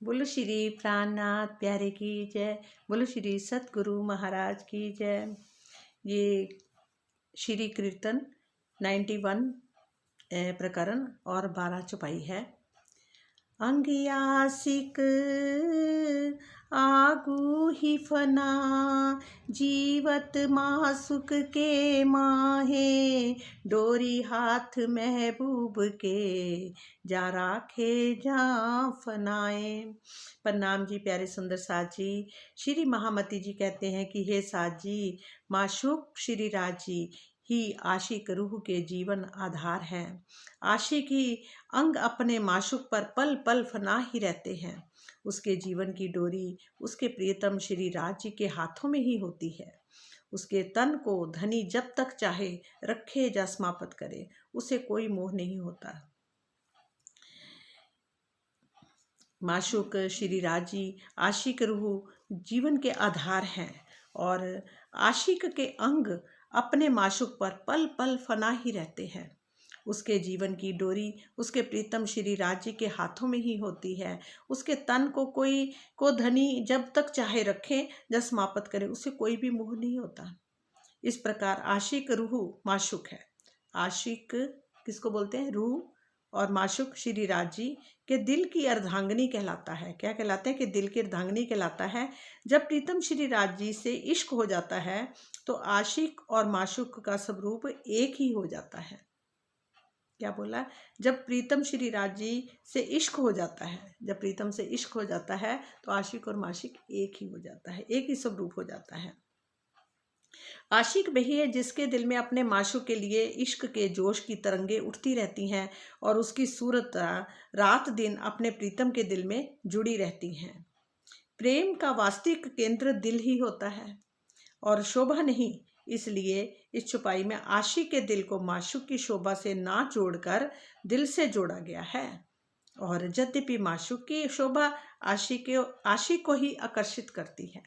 बोलो श्री प्राणनाथ प्यारे की जय। बोलो श्री सतगुरु महाराज की जय। ये श्री कीर्तन 91 प्रकरण और 12 चौपाई है। अंग आशिक आगू ही फना, जीवत मासुक के माहे, डोरी हाथ महबूब के, जा राखे जा फनाए। प्रणाम जी प्यारे सुंदर साथ जी। श्री महामती जी कहते हैं कि हे साथ जी, माशूक श्री राज जी ही आशिक रूह के जीवन आधार हैं। आशिक ही अंग अपने माशूक पर पल पल फना ही रहते हैं। उसके जीवन की डोरी उसके प्रियतम श्री राज जी के हाथों में ही होती है। उसके तन को धनी जब तक चाहे रखे या समाप्त करे, उसे कोई मोह नहीं होता। माशूक श्री राज जी आशिक रूह जीवन के आधार हैं और आशिक के अंग अपने माशूक पर पल पल फना ही रहते हैं। उसके जीवन की डोरी उसके प्रीतम श्री राज जी के हाथों में ही होती है। उसके तन को धनी जब तक चाहे रखे या समाप्त करे, उसे कोई भी मोह नहीं होता। इस प्रकार आशिक रूह माशूक है। आशिक किसको बोलते हैं? रूह। और माशूक श्री राज जी के दिल की अर्धांगिनी कहलाता है। क्या कहलाते हैं? कि दिल की अर्धांगिनी कहलाता है। जब प्रीतम श्री राज जी से इश्क हो जाता है तो आशिक और माशूक का स्वरूप एक ही हो जाता है। क्या बोला? जब प्रीतम श्री राज जी से इश्क हो जाता है, जब प्रीतम से इश्क हो जाता है तो आशिक और माशिक एक ही हो जाता है, एक ही स्वरूप हो जाता है। आशिक वही है जिसके दिल में अपने माशूक के लिए इश्क के जोश की तरंगे उठती रहती हैं और उसकी सूरत रात दिन अपने प्रीतम के दिल में जुड़ी रहती हैं। प्रेम का वास्तविक केंद्र दिल ही होता है और शोभा नहीं। इसलिए इस चौपाई में आशिक के दिल को माशूक की शोभा से ना जोड़कर दिल से जोड़ा गया है। और यद्यपि माशूक की शोभा आशिक को ही आकर्षित करती है,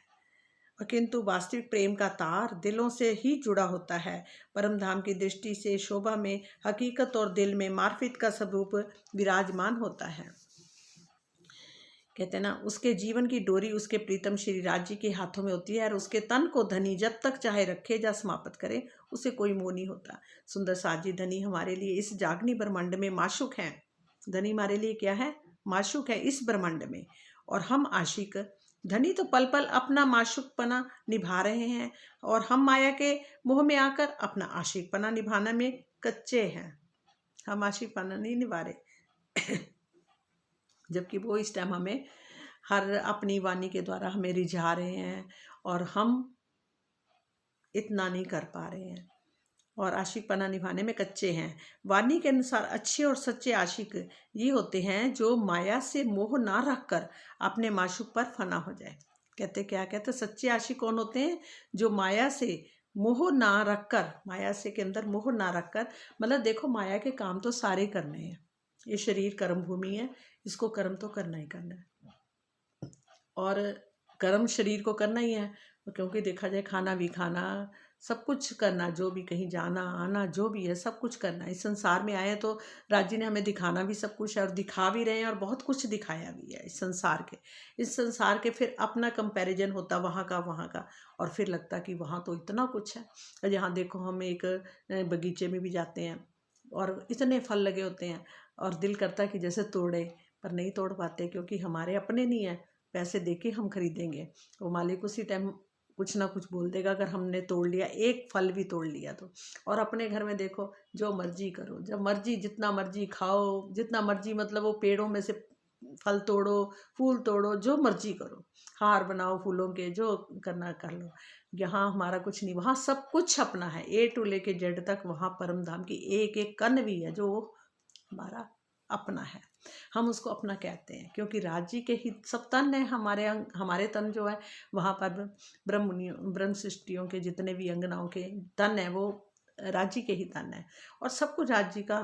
किंतु वास्तविक प्रेम का तार दिलों से ही जुड़ा होता है। परम धाम की दृष्टि से शोभा में हकीकत और दिल में मार्फित का स्वरूप विराजमान होता है। कहते हैं ना, उसके जीवन की डोरी उसके प्रीतम श्री राज जी के हाथों में होती है और उसके तन को धनी जब तक चाहे रखे या समाप्त करे, उसे कोई मोह नहीं होता। सुंदर साथ जी, धनी हमारे लिए इस जागनी ब्रह्मांड में माशूक हैं। धनी हमारे लिए क्या है? माशूक है इस ब्रह्मांड में। और हम आशिक धनी तो पल पल अपना माशूकपना निभा रहे हैं और हम माया के मोह में आकर अपना आशिकपना निभाने में कच्चे हैं। हम आशिकपना नहीं निभा रहे जबकि वो इस टाइम हमें हर अपनी वाणी के द्वारा हमें रिझा रहे हैं और हम इतना नहीं कर पा रहे हैं और आशिकपना निभाने में कच्चे हैं। वाणी के अनुसार अच्छे और सच्चे आशिक ये होते हैं जो माया से मोह ना रखकर अपने माशूक पर फना हो जाए। कहते क्या कहते? सच्चे आशिक कौन होते हैं? जो माया से मोह ना रखकर, माया से के अंदर मोह ना रखकर, मतलब देखो माया के काम तो सारे करने हैं। ये शरीर कर्म भूमि है, इसको कर्म तो करना ही करना है और कर्म शरीर को करना ही है, क्योंकि देखा जाए खाना भी खाना, सब कुछ करना, जो भी कहीं जाना आना जो भी है सब कुछ करना। इस संसार में आए तो राज जी ने हमें दिखाना भी सब कुछ है और दिखा भी रहे हैं और बहुत कुछ दिखाया भी है इस संसार के। फिर अपना कंपैरिजन होता वहाँ का और फिर लगता कि वहाँ तो इतना कुछ है। और यहाँ देखो हम एक बगीचे में भी जाते हैं और इतने फल लगे होते हैं और दिल करता है कि जैसे तोड़े, पर नहीं तोड़ पाते क्योंकि हमारे अपने नहीं है। पैसे देके हम खरीदेंगे, वो मालिक उसी टाइम कुछ ना कुछ बोल देगा अगर हमने तोड़ लिया, एक फल भी तोड़ लिया तो। और अपने घर में देखो जो मर्जी करो, जब मर्जी जितना मर्जी खाओ, जितना मर्जी, मतलब वो पेड़ों में से फल तोड़ो, फूल तोड़ो, जो मर्जी करो, हार बनाओ फूलों के, जो करना कर लो। यहाँ हमारा कुछ नहीं, वहाँ सब कुछ अपना है, ए टू लेके जेड तक। वहाँ परम धाम की एक एक कण भी है जो हमारा अपना है। हम उसको अपना कहते हैं क्योंकि राज जी के ही सब तन है। हमारे अंग, हमारे तन जो है वहाँ पर ब्रह्म सृष्टियों के जितने भी अंगनाओं के तन है वो राज जी के ही तन है और सब कुछ राज जी का।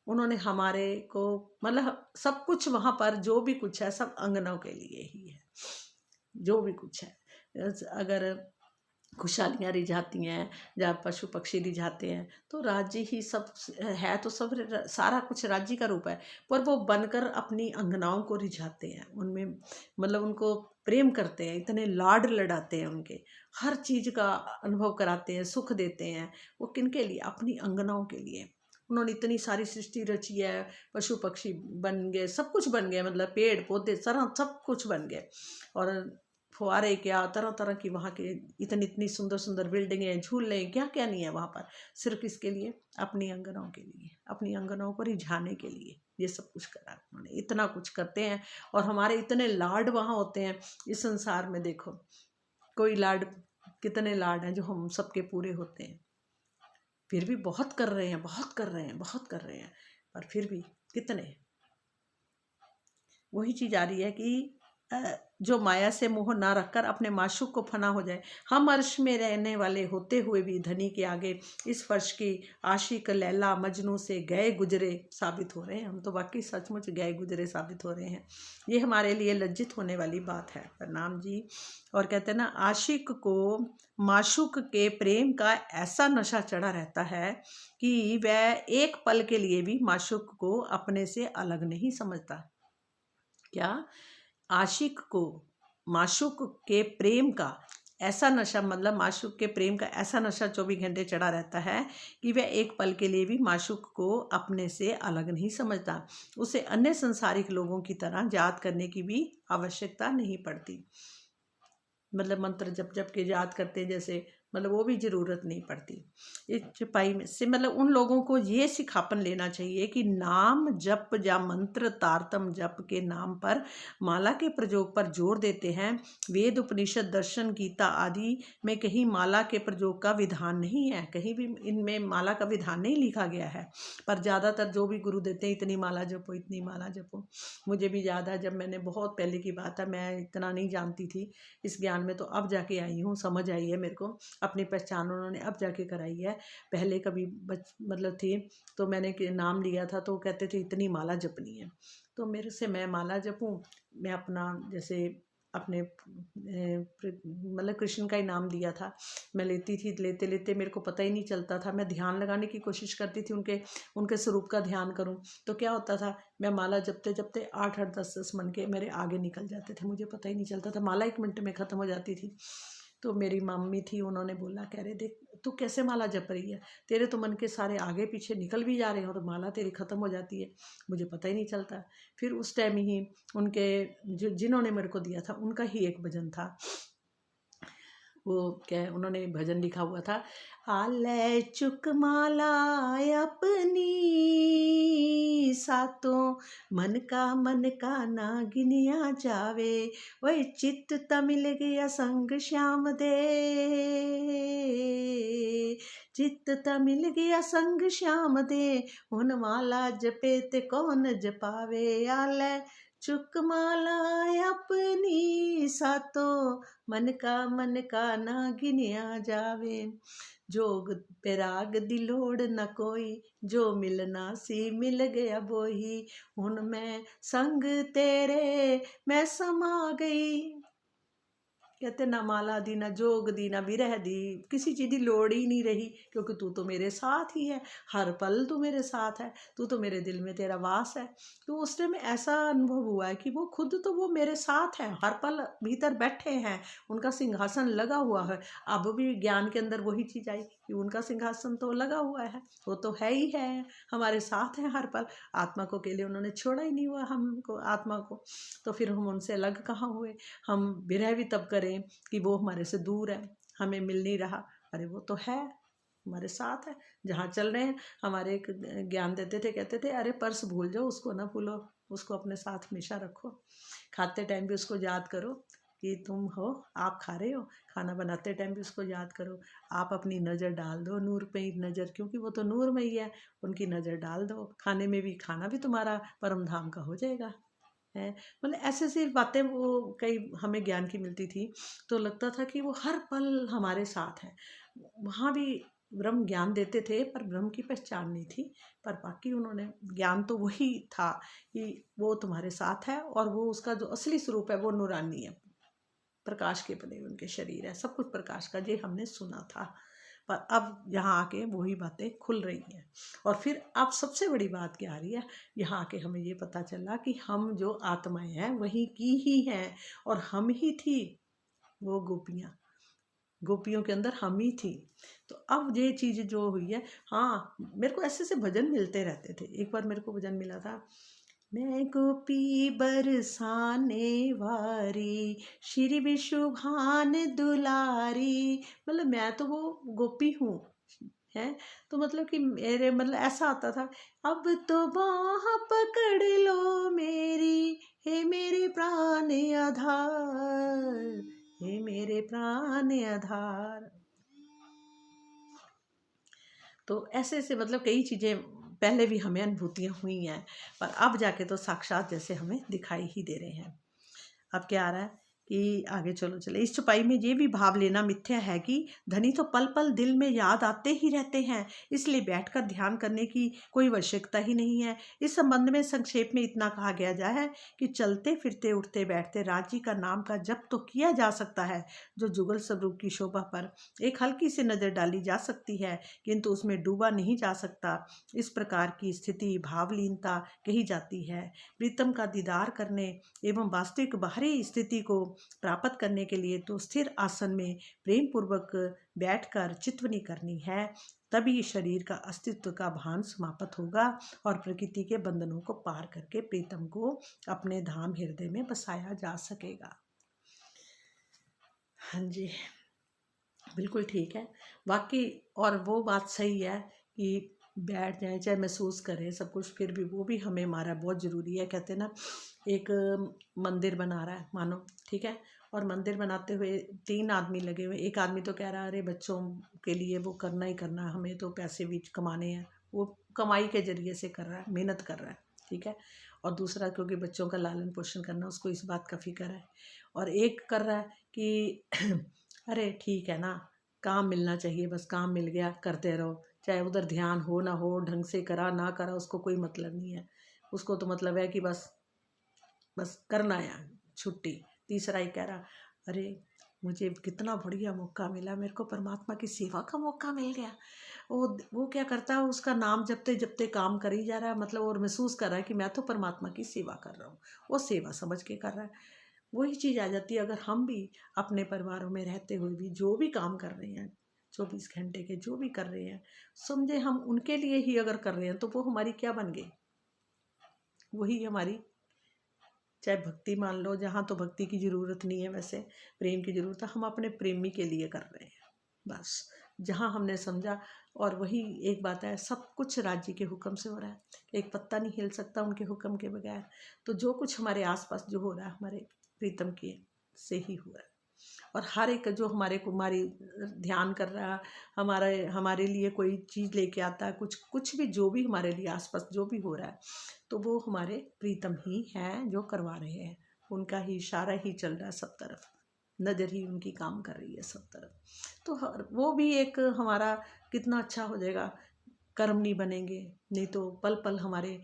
उन्होंने हमारे को, मतलब सब कुछ वहाँ पर जो भी कुछ है सब अंगनाओं के लिए ही है। जो भी कुछ है, अगर खुशहालियाँ रिझाती हैं, जहाँ पशु पक्षी रिझाते हैं, तो राज्य ही सब है। तो सब सारा कुछ राज्य का रूप है, पर वो बनकर अपनी अंगनाओं को रिझाते हैं, उनमें मतलब उनको प्रेम करते हैं, इतने लाड लडाते हैं उनके, हर चीज़ का अनुभव कराते हैं, सुख देते हैं। वो किनके लिए? अपनी अंगनाओं के लिए। उन्होंने इतनी सारी सृष्टि रची है, पशु पक्षी बन गए, सब कुछ बन गया, मतलब पेड़ पौधे सारा सब कुछ बन गए। और फुहारे क्या, तरह तरह की वहाँ के, इतनी इतनी सुंदर सुंदर बिल्डिंगें, झूले, क्या क्या नहीं है वहाँ पर। सिर्फ इसके लिए, अपनी अंगनाओं के लिए, अपनी अंगनाओं को रिझाने के लिए ये सब कुछ करा उन्होंने। इतना कुछ करते हैं और हमारे इतने लाड वहाँ होते हैं। इस संसार में देखो, कोई लाड, कितने लाड हैं जो हम सबके पूरे होते हैं, फिर भी बहुत कर रहे हैं, बहुत कर रहे हैं, बहुत कर रहे हैं, पर फिर भी कितने। वही चीज़ आ रही है कि जो माया से मोह ना रखकर अपने माशूक को फना हो जाए। हम अर्श में रहने वाले होते हुए भी धनी के आगे इस फर्श की आशिक लैला मजनू से गए गुजरे साबित हो रहे हैं। हम तो वाकई सचमुच गए गुजरे साबित हो रहे हैं। ये हमारे लिए लज्जित होने वाली बात है। प्रणाम जी। और कहते हैं ना, आशिक को माशूक के प्रेम का ऐसा नशा चढ़ा रहता है कि वह एक पल के लिए भी माशूक को अपने से अलग नहीं समझता। क्या? आशिक को माशूक के प्रेम का ऐसा नशा, मतलब माशूक के प्रेम का ऐसा नशा 24 घंटे चढ़ा रहता है कि वह एक पल के लिए भी माशूक को अपने से अलग नहीं समझता। उसे अन्य संसारिक लोगों की तरह याद करने की भी आवश्यकता नहीं पड़ती। मतलब मंत्र जप जप के याद करते हैं जैसे, मतलब वो भी ज़रूरत नहीं पड़ती। इस सिपाही में से मतलब उन लोगों को ये सिखापन लेना चाहिए कि नाम जप या मंत्र तारतम जप के नाम पर माला के प्रयोग पर जोर देते हैं। वेद उपनिषद दर्शन गीता आदि में कहीं माला के प्रयोग का विधान नहीं है, कहीं भी इनमें माला का विधान नहीं लिखा गया है। पर ज़्यादातर जो भी गुरु देते हैं, इतनी माला जपो, इतनी माला जपो। मुझे भी याद है, जब मैंने, बहुत पहले की बात है, मैं इतना नहीं जानती थी इस ज्ञान में, तो अब जाके आई हूँ, समझ आई है मेरे को। अपनी पहचान उन्होंने अब जाके कराई है। पहले कभी मतलब थी, तो मैंने नाम लिया था तो कहते थे इतनी माला जपनी है। तो मेरे से, मैं माला जपूँ, मैं अपना जैसे अपने मतलब कृष्ण का ही नाम दिया था, मैं लेती थी, लेते लेते मेरे को पता ही नहीं चलता था। मैं ध्यान लगाने की कोशिश करती थी, उनके उनके स्वरूप का ध्यान करूं, तो क्या होता था, मैं माला जपते जपते 8 8 10 10 मन के मेरे आगे निकल जाते थे, मुझे पता ही नहीं चलता था। माला 1 मिनट में ख़त्म हो जाती थी। तो मेरी मम्मी थी, उन्होंने बोला, कह रहे, देख तू कैसे माला जप रही है, तेरे तो मन के सारे आगे पीछे निकल भी जा रहे हैं और माला तेरी ख़त्म हो जाती है, मुझे पता ही नहीं चलता। फिर उस टाइम ही उनके, जो जिन्होंने मेरे को दिया था, उनका ही एक भजन था। वो क्या है, उन्होंने भजन लिखा हुआ था, आले चुक माला अपनी सातों, मन का ना गिनिया जावे, वही चित्त तमिल गया संग श्याम दे, चित्त तमिल गया संग श्याम दे, उन माला जपे ते कौन जपावे, आले चुक माला अपनी सातों, मन का ना गिनिया जावे, जोग पैराग दी लोड़ न कोई, जो मिलना सी मिल गया बोही, हुन मैं संग तेरे मैं समा गई। कहते ना माला दी, ना जोग दी, ना विरह दी, किसी चीज़ की लोड़ ही नहीं रही, क्योंकि तू तो मेरे साथ ही है, हर पल तू मेरे साथ है, तू तो मेरे दिल में तेरा वास है। तो उस टाइम ऐसा अनुभव हुआ है कि वो खुद तो वो मेरे साथ है, हर पल भीतर बैठे हैं, उनका सिंहासन लगा हुआ है। अब भी ज्ञान के अंदर वही चीज़ आई कि उनका सिंहासन तो लगा हुआ है, वो तो है ही है, हमारे साथ हैं हर पल। आत्मा को के लिए उन्होंने छोड़ा ही नहीं हुआ हमको, आत्मा को। तो फिर हम उनसे अलग कहाँ हुए। हम विरह भी तब करें कि वो हमारे से दूर है, हमें मिल नहीं रहा, अरे वो तो है, हमारे साथ है, जहाँ चल रहे हैं। हमारे एक ज्ञान देते थे, कहते थे, अरे पर्स भूल जाओ, उसको ना भूलो, उसको अपने साथ हमेशा रखो, खाते टाइम भी उसको याद करो कि तुम हो, आप खा रहे हो, खाना बनाते टाइम भी उसको याद करो, आप अपनी नज़र डाल दो नूर पे ही नज़र, क्योंकि वो तो नूर में ही है, उनकी नज़र डाल दो, खाने में भी, खाना भी तुम्हारा परम धाम का हो जाएगा। है, मतलब ऐसे ऐसी बातें वो कई हमें ज्ञान की मिलती थी, तो लगता था कि वो हर पल हमारे साथ है। वहाँ भी ब्रह्म ज्ञान देते थे, पर ब्रह्म की पहचान नहीं थी, पर बाकी उन्होंने ज्ञान तो वही था कि वो तुम्हारे साथ है, और वो उसका जो असली स्वरूप है वो नूरानी है, प्रकाश के बने उनके शरीर है, सब कुछ प्रकाश का, ये हमने सुना था। पर अब यहाँ आके वही बातें खुल रही हैं। और फिर अब सबसे बड़ी बात क्या आ रही है, यहाँ आके हमें ये पता चला कि हम जो आत्माएं हैं वही की ही हैं, और हम ही थी वो गोपियाँ, गोपियों के अंदर हम ही थी। तो अब ये चीज़ जो हुई है, हाँ मेरे को ऐसे भजन मिलते रहते थे। एक बार मेरे को भजन मिला था, मैं गोपी बरसाने वारी, श्री विशुभान दुलारी। मतलब मैं तो वो गोपी हूँ है। तो मतलब कि मेरे मतलब ऐसा आता था, अब तो बाह पकड़ लो मेरी, हे मेरे प्राण आधार, हे मेरे प्राण आधार। तो ऐसे ऐसे मतलब कई चीज़ें पहले भी हमें अनुभूतियाँ हुई हैं, पर अब जाके तो साक्षात जैसे हमें दिखाई ही दे रहे हैं। अब क्या आ रहा है कि आगे चलो चले, इस छुपाई में ये भी भाव लेना मिथ्या है कि धनी तो पल पल दिल में याद आते ही रहते हैं, इसलिए बैठकर ध्यान करने की कोई आवश्यकता ही नहीं है। इस संबंध में संक्षेप में इतना कहा गया जाए है कि चलते फिरते उठते बैठते राज्य का नाम का जप तो किया जा सकता है, जो जुगल स्वरूप की शोभा पर एक हल्की सी नज़र डाली जा सकती है, किंतु उसमें डूबा नहीं जा सकता। इस प्रकार की स्थिति भावलीनता कही जाती है। प्रीतम का दीदार करने एवं वास्तविक बाहरी स्थिति को प्राप्त करने के लिए तो स्थिर आसन में प्रेम पूर्वक बैठकर चितवनी करनी है, तभी शरीर का अस्तित्व का भान समाप्त होगा और प्रकृति के बंधनों को पार करके प्रीतम को अपने धाम हृदय में बसाया जा सकेगा। हाँ जी, बिल्कुल ठीक है वाकई। और वो बात सही है कि बैठ जाए चाहे महसूस करें सब कुछ, फिर भी वो भी हमें हमारा बहुत ज़रूरी है। कहते हैं ना, एक मंदिर बना रहा है मानो, ठीक है, और मंदिर बनाते हुए 3 आदमी लगे हुए। एक आदमी तो कह रहा है अरे बच्चों के लिए वो करना ही करना है, हमें तो पैसे भी कमाने हैं, वो कमाई के जरिए से कर रहा है, मेहनत कर रहा है, ठीक है। और दूसरा क्योंकि बच्चों का लालन पोषण करना, उसको इस बात का फिक्र है। और एक कर रहा है कि अरे ठीक है ना, काम मिलना चाहिए, बस काम मिल गया करते रहो, चाहे उधर ध्यान हो ना हो, ढंग से करा ना करा उसको कोई मतलब नहीं है, उसको तो मतलब है कि बस बस करना है छुट्टी। तीसरा ही कह रहा अरे मुझे कितना बढ़िया मौका मिला, मेरे को परमात्मा की सेवा का मौका मिल गया। वो क्या करता है, उसका नाम जपते जपते काम कर ही जा रहा है, मतलब और महसूस कर रहा है कि मैं तो परमात्मा की सेवा कर रहा हूँ, वो सेवा समझ के कर रहा है। वही चीज़ आ जाती है, अगर हम भी अपने परिवारों में रहते हुए भी जो भी काम कर रहे हैं 24 घंटे के जो भी कर रहे हैं, समझे हम उनके लिए ही अगर कर रहे हैं तो वो हमारी क्या बन गई, वही हमारी, चाहे भक्ति मान लो, जहाँ तो भक्ति की ज़रूरत नहीं है, वैसे प्रेम की ज़रूरत है, हम अपने प्रेमी के लिए कर रहे हैं बस, जहाँ हमने समझा। और वही एक बात है, सब कुछ राज्य के हुक्म से हो रहा है, एक पत्ता नहीं हिल सकता उनके हुक्म के बगैर। तो जो कुछ हमारे आसपास जो हो रहा है हमारे प्रीतम के से ही हुआ है। और हर एक जो हमारी ध्यान कर रहा है, हमारे लिए कोई चीज़ लेके आता है, कुछ कुछ भी जो भी हमारे लिए आसपास जो भी हो रहा है, तो वो हमारे प्रीतम ही हैं जो करवा रहे हैं, उनका ही इशारा ही चल रहा है सब तरफ, नज़र ही उनकी काम कर रही है सब तरफ। तो वो भी एक हमारा कितना अच्छा हो जाएगा, कर्म नहीं बनेंगे, नहीं तो पल पल हमारे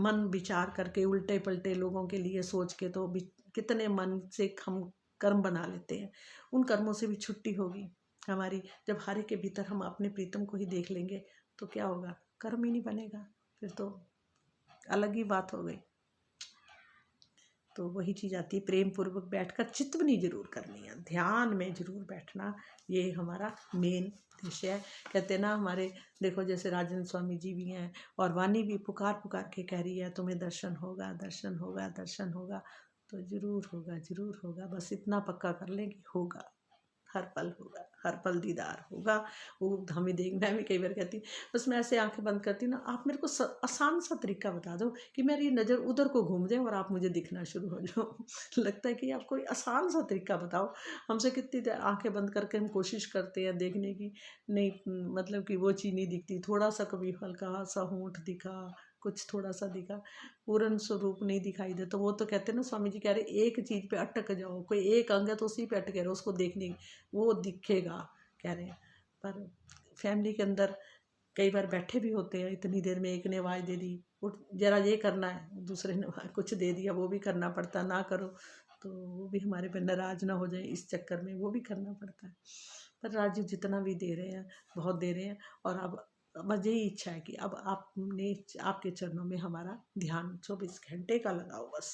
मन विचार करके उल्टे पलटे लोगों के लिए सोच के तो कितने मन से हम कर्म बना लेते हैं, उन कर्मों से भी छुट्टी होगी हमारी। जब हर एक के भीतर हम अपने प्रीतम को ही देख लेंगे तो क्या होगा, कर्म ही नहीं बनेगा, फिर तो अलग ही बात हो गई। तो वही चीज़ आती है, प्रेम पूर्वक बैठकर चितवनी जरूर करनी है, ध्यान में जरूर बैठना, ये हमारा मेन उद्देश्य है। कहते हैं ना हमारे, देखो जैसे राजन स्वामी जी भी हैं, और वाणी भी पुकार पुकार के कह रही है तुम्हें दर्शन होगा, दर्शन होगा, दर्शन होगा। तो जरूर होगा, जरूर होगा, बस इतना पक्का कर लें कि होगा, हर पल होगा, हर पल दीदार होगा। वो हमें देख, मैं भी कई बार कहती हूँ, बस मैं ऐसे आंखें बंद करती हूँ ना, आप मेरे को आसान सा तरीका बता दो कि मेरी नज़र उधर को घूम जाए और आप मुझे दिखना शुरू हो जाओ। लगता है कि आप कोई आसान सा तरीका बताओ। हमसे कितनी देर आंखें बंद करके हम कोशिश करते हैं देखने की, नहीं मतलब कि वो चीज़ नहीं दिखती, थोड़ा सा कभी हल्का सा होंठ दिखा, कुछ थोड़ा सा दिखा, पूर्ण स्वरूप नहीं दिखाई दे। तो वो तो कहते हैं ना, स्वामी जी कह रहे एक चीज़ पे अटक जाओ, कोई एक अंग है तो उसी पे अटके रहो, उसको देखने वो दिखेगा, कह रहे हैं। पर फैमिली के अंदर कई बार बैठे भी होते हैं, इतनी देर में एक ने आवाज़ दे दी उठ जरा ये करना है, दूसरे ने कुछ दे दिया, वो भी करना पड़ता, ना करो तो वो भी हमारे पे नाराज़ ना हो जाए, इस चक्कर में वो भी करना पड़ता है। पर राजू जितना भी दे रहे हैं, बहुत दे रहे हैं। और अब बस यही इच्छा है कि अब आपके चरणों में हमारा ध्यान 24 घंटे का लगाओ बस,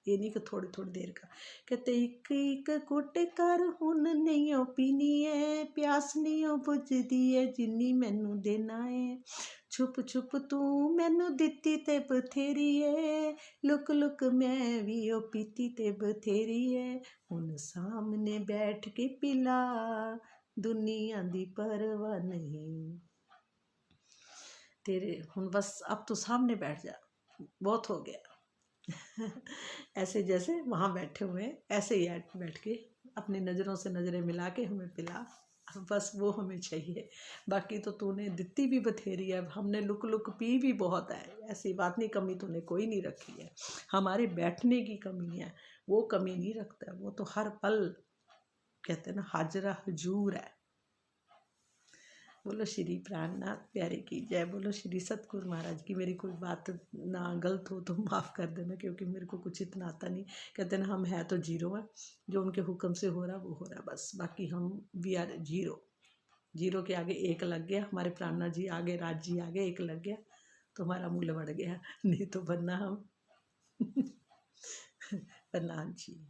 ये नहीं कि थोड़ी थोड़ी देर का। कहते एक एक घुट कर हुन नहीं पीनी है, प्यास नहीं बुझदी है जिन्नी मैनू देना है। छुप छुप तू मैनू दिती ते बथेरी है, लुक लुक मैं भी ओ पीती ते बथेरी है। हुन सामने बैठ के पिला, दुनिया दी परवाह नहीं। तेरे हुन बस अब तो सामने बैठ जा, बहुत हो गया। ऐसे जैसे वहाँ बैठे हुए हैं, ऐसे ही बैठ के अपनी नज़रों से नज़रें मिला के हमें पिला, बस वो हमें चाहिए। बाकी तो तूने दित्ती भी बथेरी है, हमने लुक लुक पी भी बहुत है, ऐसी बात नहीं, कमी तूने कोई नहीं रखी है। हमारे बैठने की कमी है, वो कमी नहीं रखता, वो तो हर पल कहते हैं ना हाजरा हजूर है। बोलो श्री प्राणनाथ प्यारे की जय, बोलो श्री सतगुरु महाराज की। मेरी कोई बात ना गलत हो तो माफ़ कर देना, क्योंकि मेरे को कुछ इतना आता नहीं। कहते ना हम है तो जीरो है, जो उनके हुक्म से हो रहा वो हो रहा बस, बाकी हम वी आर जीरो। जीरो के आगे एक लग गया, हमारे प्राणनाथ जी आगे, राज जी आगे एक लग गया तो हमारा मूल्य बढ़ गया, नहीं तो बनना हम प्रणाम जी।